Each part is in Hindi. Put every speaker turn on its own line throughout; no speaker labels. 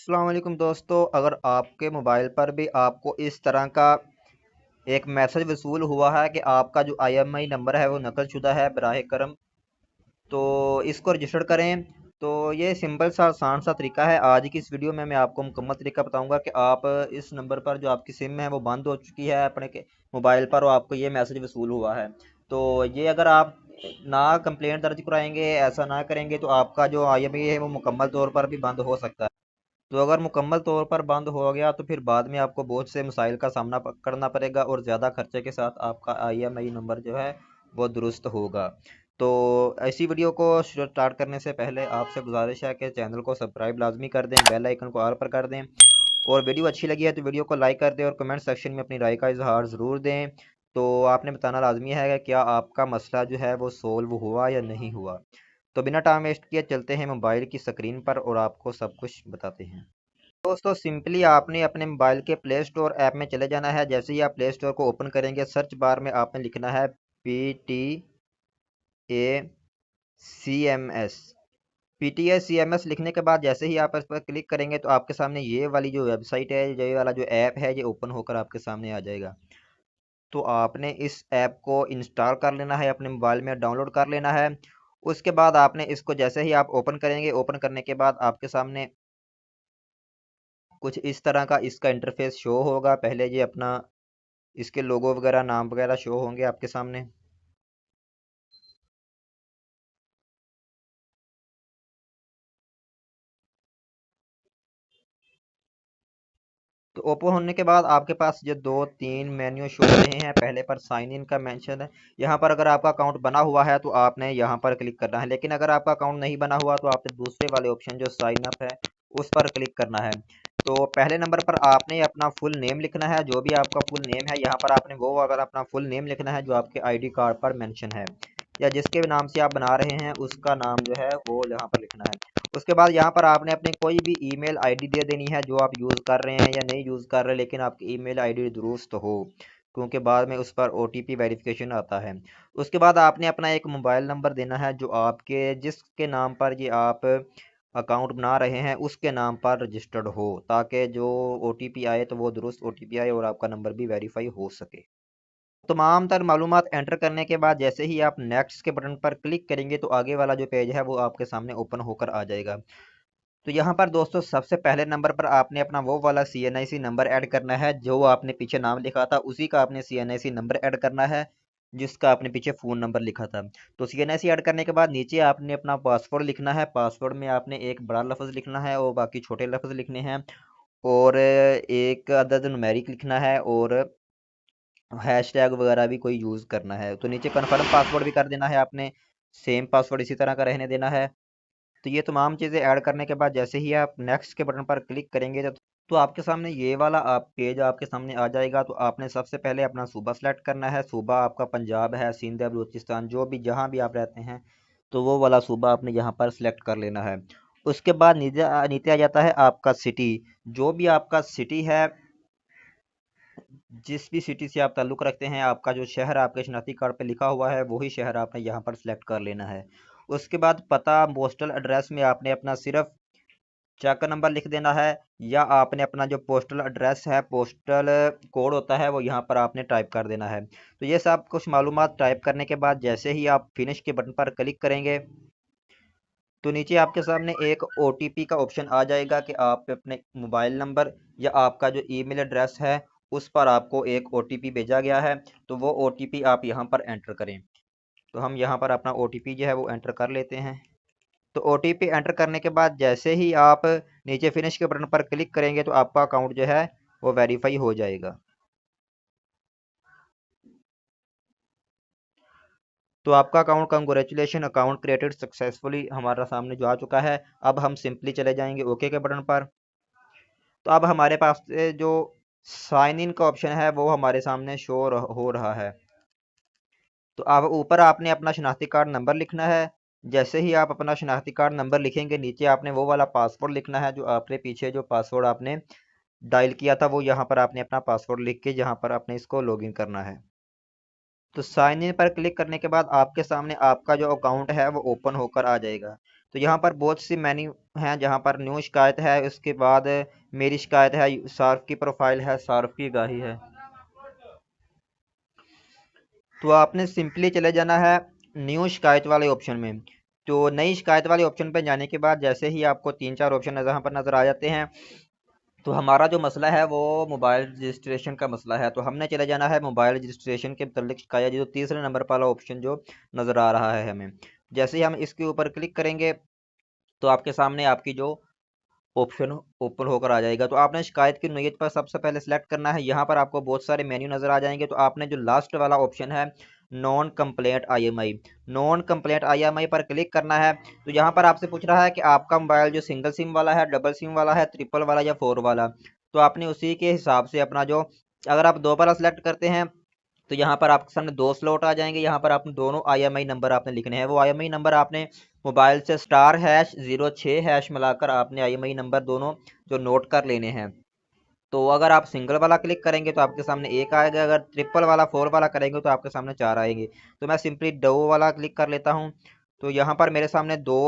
अस्सलाम वालेकुम दोस्तों, अगर आपके मोबाइल पर भी आपको इस तरह का एक मैसेज वसूल हुआ है कि आपका जो आईएमईआई नंबर है वो नकलशुदा है, बराह करम तो इसको रजिस्टर करें। तो ये सिंपल सा आसान सा तरीका है। आज की इस वीडियो में मैं आपको मुकम्मल तरीका बताऊंगा कि आप इस नंबर पर जो आपकी सिम है वो बंद हो चुकी है अपने के मोबाइल पर और आपको ये मैसेज वसूल हुआ है। तो ये अगर आप ना कंप्लेंट दर्ज कराएंगे, ऐसा ना करेंगे, तो आपका जो आईएमईआई है वो मुकम्मल तौर पर भी बंद हो सकता है। तो अगर मुकम्मल तौर पर बंद हो गया तो फिर बाद में आपको बहुत से मसाइल का सामना करना पड़ेगा और ज़्यादा खर्चे के साथ आपका आईएमईआई नंबर जो है वो दुरुस्त होगा। तो ऐसी वीडियो को स्टार्ट करने से पहले आपसे गुजारिश है कि चैनल को सब्सक्राइब लाजमी कर दें, बेल आइकन को ऑल पर कर दें और वीडियो अच्छी लगी है तो वीडियो को लाइक कर दें और कमेंट सेक्शन में अपनी राय का इजहार ज़रूर दें। तो आपने बताना लाजमी है कि क्या आपका मसला जो है वो सोल्व हुआ या नहीं हुआ। तो बिना टाइम वेस्ट किए चलते हैं मोबाइल की स्क्रीन पर और आपको सब कुछ बताते हैं। दोस्तों सिंपली आपने अपने मोबाइल के प्ले स्टोर ऐप में चले जाना है। जैसे ही आप प्ले स्टोर को ओपन करेंगे, सर्च बार में आपने लिखना है PTACMS। PTACMS लिखने के बाद जैसे ही आप इस पर क्लिक करेंगे तो आपके सामने ये वाली जो वेबसाइट है, ये वाला जो ऐप है, ये ओपन होकर आपके सामने आ जाएगा। तो आपने इस ऐप को इंस्टॉल कर लेना है, अपने मोबाइल में डाउनलोड कर लेना है। उसके बाद आपने इसको जैसे ही आप ओपन करेंगे, ओपन करने के बाद आपके सामने कुछ इस तरह का इसका इंटरफेस शो होगा। पहले ये अपना इसके लोगो वगैरह, नाम वगैरह शो होंगे आपके सामने। तो ओपन होने के बाद आपके पास ये दो तीन मेन्यू शो हो रहे हैं। पहले पर साइन इन का मेंशन है। यहाँ पर अगर आपका अकाउंट बना हुआ है तो आपने यहाँ पर क्लिक करना है, लेकिन अगर आपका अकाउंट नहीं बना हुआ तो आपने दूसरे वाले ऑप्शन जो साइन अप है उस पर क्लिक करना है। तो पहले नंबर पर आपने अपना फुल नेम लिखना है, जो भी आपका फुल नेम है। यहाँ पर आपने वो अगर अपना फुल नेम लिखना है जो आपके आईडी कार्ड पर मेंशन है, या जिसके नाम से आप बना रहे हैं उसका नाम जो है वो यहाँ पर लिखना है। उसके बाद यहाँ पर आपने अपनी कोई भी ईमेल आईडी दे देनी है जो आप यूज़ कर रहे हैं या नहीं यूज़ कर रहे, लेकिन आपकी ईमेल आईडी दुरुस्त हो, क्योंकि बाद में उस पर ओटीपी वेरिफिकेशन आता है। उसके बाद आपने अपना एक मोबाइल नंबर देना है जो आपके जिसके नाम पर ये आप अकाउंट बना रहे हैं उसके नाम पर रजिस्टर्ड हो, ताकि जो ओटीपी आए तो वो दुरुस्त ओटीपी आए और आपका नंबर भी वेरीफाई हो सके। तमाम तर मालूमात एंटर करने के बाद जैसे ही आप नेक्स्ट के बटन पर क्लिक करेंगे तो आगे वाला जो पेज है वो आपके सामने ओपन होकर आ जाएगा। तो यहाँ पर दोस्तों सबसे पहले नंबर पर आपने अपना वो वाला CNIC नंबर ऐड करना है जो आपने पीछे नाम लिखा था, उसी का आपने CNIC नंबर ऐड करना है जिसका आपने पीछे फ़ोन नंबर लिखा था। तो CNIC ऐड करने के बाद नीचे आपने अपना पासवर्ड लिखना है। पासवर्ड में आपने एक बड़ा लफ्ज़ लिखना है और बाकी छोटे लफ्ज़ लिखने हैं, और एक अदद नुमेरिक लिखना है, और हैशटैग वगैरह भी कोई यूज़ करना है। तो नीचे कन्फर्म पासवर्ड भी कर देना है आपने, सेम पासवर्ड इसी तरह का रहने देना है। तो ये तमाम चीज़ें ऐड करने के बाद जैसे ही आप नेक्स्ट के बटन पर क्लिक करेंगे तो आपके सामने ये वाला आप पेज आपके सामने आ जाएगा। तो आपने सबसे पहले अपना सूबा सेलेक्ट करना है। सूबा आपका पंजाब है, सिंध है, बलूचिस्तान, जो भी जहाँ भी आप रहते हैं तो वो वाला सूबा आपने यहाँ पर सिलेक्ट कर लेना है। उसके बाद नीचे नीचे आ जाता है आपका सिटी। जो भी आपका सिटी है, जिस भी सिटी से आप ताल्लुक़ रखते हैं, आपका जो शहर आपके शनाख्ती कार्ड पे लिखा हुआ है वही शहर आपने यहाँ पर सिलेक्ट कर लेना है। उसके बाद पता, पोस्टल एड्रेस में आपने अपना सिर्फ चक नंबर लिख देना है, या आपने अपना जो पोस्टल एड्रेस है, पोस्टल कोड होता है, वो यहाँ पर आपने टाइप कर देना है। तो ये सब कुछ मालूमात टाइप करने के बाद जैसे ही आप फिनिश के बटन पर क्लिक करेंगे तो नीचे आपके सामने एक OTP का ऑप्शन आ जाएगा कि आप अपने मोबाइल नंबर या आपका जो ईमेल एड्रेस है उस पर आपको एक OTP भेजा गया है। तो वो OTP आप यहाँ पर एंटर करें। तो हम यहाँ पर अपना OTP जो है वो एंटर कर लेते हैं। तो OTP एंटर करने के बाद जैसे ही आप नीचे फिनिश के बटन पर क्लिक करेंगे तो आपका अकाउंट जो है वो वेरीफाई हो जाएगा। तो आपका account, congratulation, account created successfully हमारा सामने जो आ चुका है। अब हम सिंपली चले जाएंगे ओके के बटन पर। तो अब हमारे पास जो साइन इन का ऑप्शन है वो हमारे सामने शो हो रहा है। तो अब ऊपर आपने अपना शनाख्ती कार्ड नंबर लिखना है। जैसे ही आप अपना शनाख्ती कार्ड नंबर लिखेंगे नीचे आपने वो वाला पासवर्ड लिखना है जो आपने पीछे जो पासवर्ड आपने डायल किया था, वो यहाँ पर आपने अपना पासवर्ड लिख के यहाँ पर आपने इसको लॉगिन करना है। तो साइन इन पर क्लिक करने के बाद आपके सामने आपका जो अकाउंट है वो ओपन होकर आ जाएगा। तो यहाँ पर बहुत सी मेन्यू हैं, जहाँ पर न्यू शिकायत है, उसके बाद मेरी शिकायत है, सार्फ की प्रोफाइल है, सार्फ की आगाही है। तो आपने सिंपली चले जाना है न्यू शिकायत वाले ऑप्शन में। तो नई शिकायत वाले ऑप्शन पर जाने के बाद जैसे ही आपको 3-4 ऑप्शन यहाँ पर नज़र आ जाते हैं, तो हमारा जो मसला है वो मोबाइल रजिस्ट्रेशन का मसला है। तो हमने चले जाना है मोबाइल रजिस्ट्रेशन के मतलब शिकायत, जो तीसरे नंबर वाला ऑप्शन जो नज़र आ रहा है हमें। जैसे ही हम इसके ऊपर क्लिक करेंगे तो आपके सामने आपकी जो ऑप्शन ओपन होकर आ जाएगा। तो आपने शिकायत की नोयत पर सबसे पहले सेलेक्ट करना है। यहाँ पर आपको बहुत सारे मेन्यू नज़र आ जाएंगे। तो आपने जो लास्ट वाला ऑप्शन है non complaint IMEI, non complaint IMEI पर क्लिक करना है। तो यहाँ पर आपसे पूछ रहा है कि आपका मोबाइल जो सिंगल सिम वाला है, डबल सिम वाला है, ट्रिपल वाला या 4 वाला। तो आपने उसी के हिसाब से अपना जो, अगर आप 2 वाला सेलेक्ट करते हैं तो यहाँ पर आपके सामने 2 स्लॉट आ जाएंगे। यहाँ पर आपने दोनों आईएमआई नंबर आपने लिखने हैं। वो आईएमआई नंबर आपने मोबाइल से *#06# मिलाकर आपने आईएमआई नंबर दोनों जो नोट कर लेने हैं। तो अगर आप सिंगल वाला क्लिक करेंगे तो आपके सामने एक आएगा, अगर ट्रिपल वाला 4 वाला करेंगे तो आपके सामने 4 आएंगे। तो मैं सिंपली दो वाला क्लिक कर लेता हूँ। तो यहाँ पर मेरे सामने 2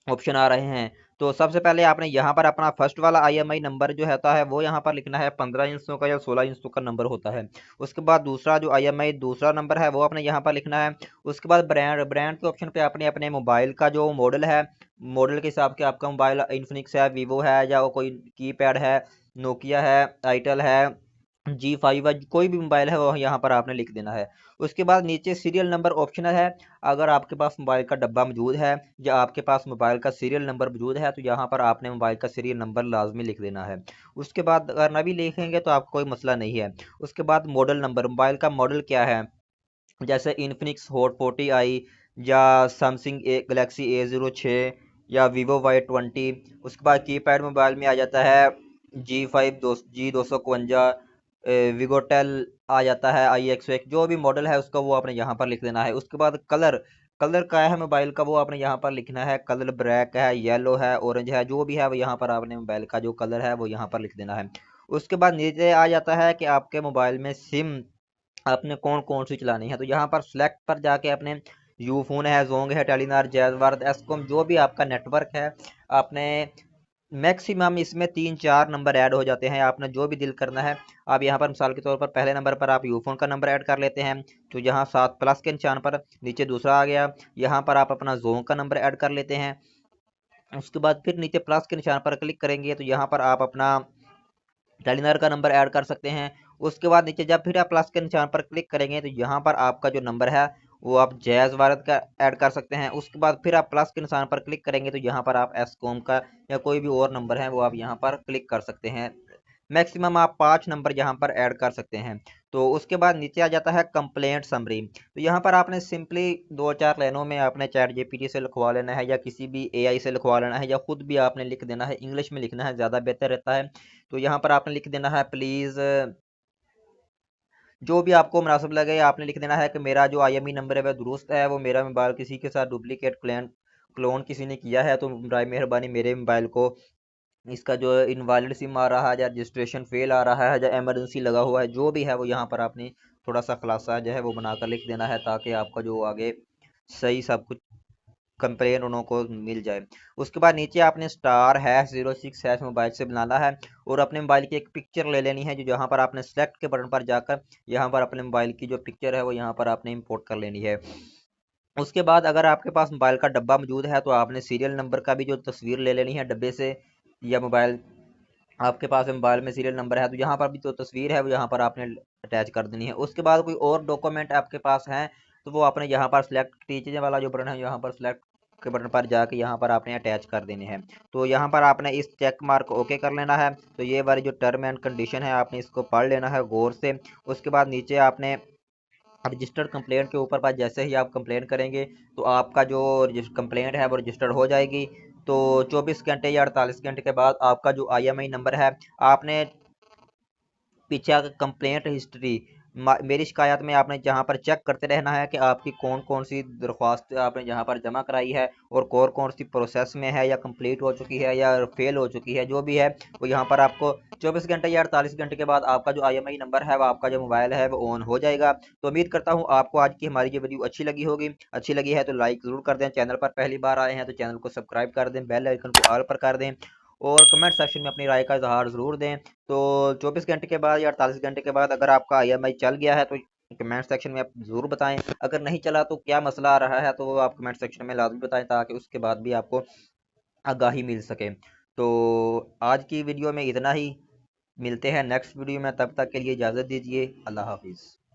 ऑप्शन आ रहे हैं। तो सबसे पहले आपने यहाँ पर अपना फर्स्ट वाला आईएमआई नंबर जो होता है वो यहाँ पर लिखना है, 15 इंचों का या 16 इंचों का नंबर होता है। उसके बाद दूसरा जो आईएमआई दूसरा नंबर है वो आपने यहाँ पर लिखना है। उसके बाद ब्रांड, ब्रांड के ऑप्शन पे आपने अपने मोबाइल का जो मॉडल है, मॉडल के हिसाब से आपका मोबाइल इन्फिनिक्स है, वीवो है, या कोई कीपैड है, नोकिया है, आईटेल है, G5 है, कोई भी मोबाइल है वो यहाँ पर आपने लिख देना है। उसके बाद नीचे सीरियल नंबर ऑप्शनल है। अगर आपके पास मोबाइल का डब्बा मौजूद है या आपके पास मोबाइल का सीरियल नंबर मौजूद है तो यहाँ पर आपने मोबाइल का सीरियल नंबर लाजमी लिख देना है। उसके बाद अगर ना भी लिखेंगे तो आपको कोई मसला नहीं है। उसके बाद मॉडल नंबर, मोबाइल का मॉडल क्या है, जैसे इन्फिनिक्स हॉट 40i या सैमसंग गलेक्सी A06 या वीवो Y20। उसके बाद कीपैड मोबाइल में आ जाता है G5 G251, विगोटेल आ जाता है IX1, जो भी मॉडल है उसका वो आपने यहाँ पर लिख देना है। उसके बाद कलर, कलर क्या है मोबाइल का वो आपने यहाँ पर लिखना है। कलर ब्लैक है, येलो है, ऑरेंज है, जो भी है वो यहाँ पर आपने मोबाइल का जो कलर है वो यहाँ पर लिख देना है। उसके बाद नीचे आ जाता है कि आपके मोबाइल में सिम आपने कौन कौन सी चलानी है। तो यहाँ पर सिलेक्ट पर जाके आपने यूफोन है, जोंग है, टेलीनार, जैज भारत, एसकॉम, जो भी आपका नेटवर्क है आपने मैक्सिमम इसमें 3-4 नंबर ऐड हो जाते हैं, आपने जो भी दिल करना है। आप यहाँ पर मिसाल के तौर पर पहले नंबर पर आप यूफोन का नंबर ऐड कर लेते हैं, तो यहाँ 7 प्लस के निशान पर नीचे दूसरा आ गया। यहाँ पर आप अपना जोंग का नंबर ऐड कर लेते हैं। उसके बाद फिर नीचे प्लस के निशान पर क्लिक करेंगे तो यहाँ पर आप अपना टेलीनर का नंबर ऐड कर सकते हैं। उसके बाद नीचे जब फिर आप प्लस के निशान पर क्लिक करेंगे तो यहाँ पर आपका जो नंबर है वो आप जैज भारत का ऐड कर सकते हैं। उसके बाद फिर आप प्लस के निशान पर क्लिक करेंगे तो यहाँ पर आप एसकॉम का या कोई भी और नंबर है वो आप यहाँ पर क्लिक कर सकते हैं। मैक्सिमम आप 5 नंबर यहाँ पर ऐड कर सकते हैं। तो उसके बाद नीचे आ जाता है कंप्लेंट समरी। तो यहाँ पर आपने सिंपली 2-4 लाइनों में आपने चैट जीपीटी से लिखवा लेना है या किसी भी एआई से लिखवा लेना है, या खुद भी आपने लिख देना है। इंग्लिश में लिखना है, ज़्यादा बेहतर रहता है। तो यहाँ पर आपने लिख देना है प्लीज़, जो भी आपको मुनासिब लगे आपने लिख देना है कि मेरा जो आईएमई नंबर है वह दुरुस्त है, वो मेरा मोबाइल किसी के साथ डुप्लीकेट क्लोन किसी ने किया है तो बराए मेहरबानी मेरे मोबाइल को इसका जो इनवैलिड सिम आ रहा है या रजिस्ट्रेशन फेल आ रहा है या इमरजेंसी लगा हुआ है, जो भी है वो यहाँ पर आपने थोड़ा सा खुलासा जो है वो बनाकर लिख देना है, ताकि आपका जो आगे सही सब कुछ कंप्लेन उन्हों को मिल जाए। उसके बाद नीचे आपने *#06# मोबाइल से बनाना है और अपने मोबाइल की एक पिक्चर ले लेनी है, जो यहाँ पर आपने सेलेक्ट के बटन पर जाकर यहाँ पर अपने मोबाइल की जो पिक्चर है वो यहाँ पर आपने इंपोर्ट कर लेनी है। उसके बाद अगर आपके पास मोबाइल का डब्बा मौजूद है तो आपने सीरियल नंबर का भी जो तस्वीर ले लेनी है डब्बे से, या मोबाइल आपके पास मोबाइल में सीरियल नंबर है तो यहाँ पर भी जो तस्वीर है वो यहाँ पर आपने अटैच कर देनी है। उसके बाद कोई और डॉक्यूमेंट आपके पास हैं तो वो आपने यहाँ पर सिलेक्ट कीजिए वाला जो बटन है यहाँ पर सिलेक्ट के बटन पर जाके यहाँ पर आपने अटैच कर देने हैं। तो यहाँ पर आपने इस चेक मार्क ओके कर लेना है। तो ये वाली जो टर्म एंड कंडीशन है आपने इसको पढ़ लेना है गौर से। उसके बाद नीचे आपने रजिस्टर्ड कंप्लेंट के ऊपर पर जैसे ही आप कंप्लेंट करेंगे तो आपका जो कंप्लेंट है वो रजिस्टर्ड हो जाएगी। तो 24 घंटे या 48 घंटे के बाद आपका जो आईएमआई नंबर है, आपने पीछे कंप्लेंट हिस्ट्री मेरी शिकायत में आपने जहाँ पर चेक करते रहना है कि आपकी कौन कौन सी दरख्वास्त आपने जहाँ पर जमा कराई है और कौन कौन सी प्रोसेस में है या कंप्लीट हो चुकी है या फेल हो चुकी है, जो भी है वो यहाँ पर आपको 24 घंटे या 48 घंटे के बाद आपका जो IMI नंबर है, वो आपका जो मोबाइल है वो ऑन हो जाएगा। तो उम्मीद करता हूँ आपको आज की हमारी ये वीडियो अच्छी लगी होगी। अच्छी लगी है तो लाइक ज़रूर कर दें, चैनल पर पहली बार आए हैं तो चैनल को सब्सक्राइब कर दें, बेल आइकन को ऑल पर कर दें और कमेंट सेक्शन में अपनी राय का इजहार ज़रूर दें। तो 24 घंटे के बाद या 48 घंटे के बाद अगर आपका IMI चल गया है तो कमेंट सेक्शन में आप ज़रूर बताएं। अगर नहीं चला तो क्या मसला आ रहा है तो वो आप कमेंट सेक्शन में लाजमी बताएं, ताकि उसके बाद भी आपको आगाही मिल सके। तो आज की वीडियो में इतना ही, मिलते हैं नेक्स्ट वीडियो में, तब तक के लिए इजाज़त दीजिए। अल्लाह हाफिज़।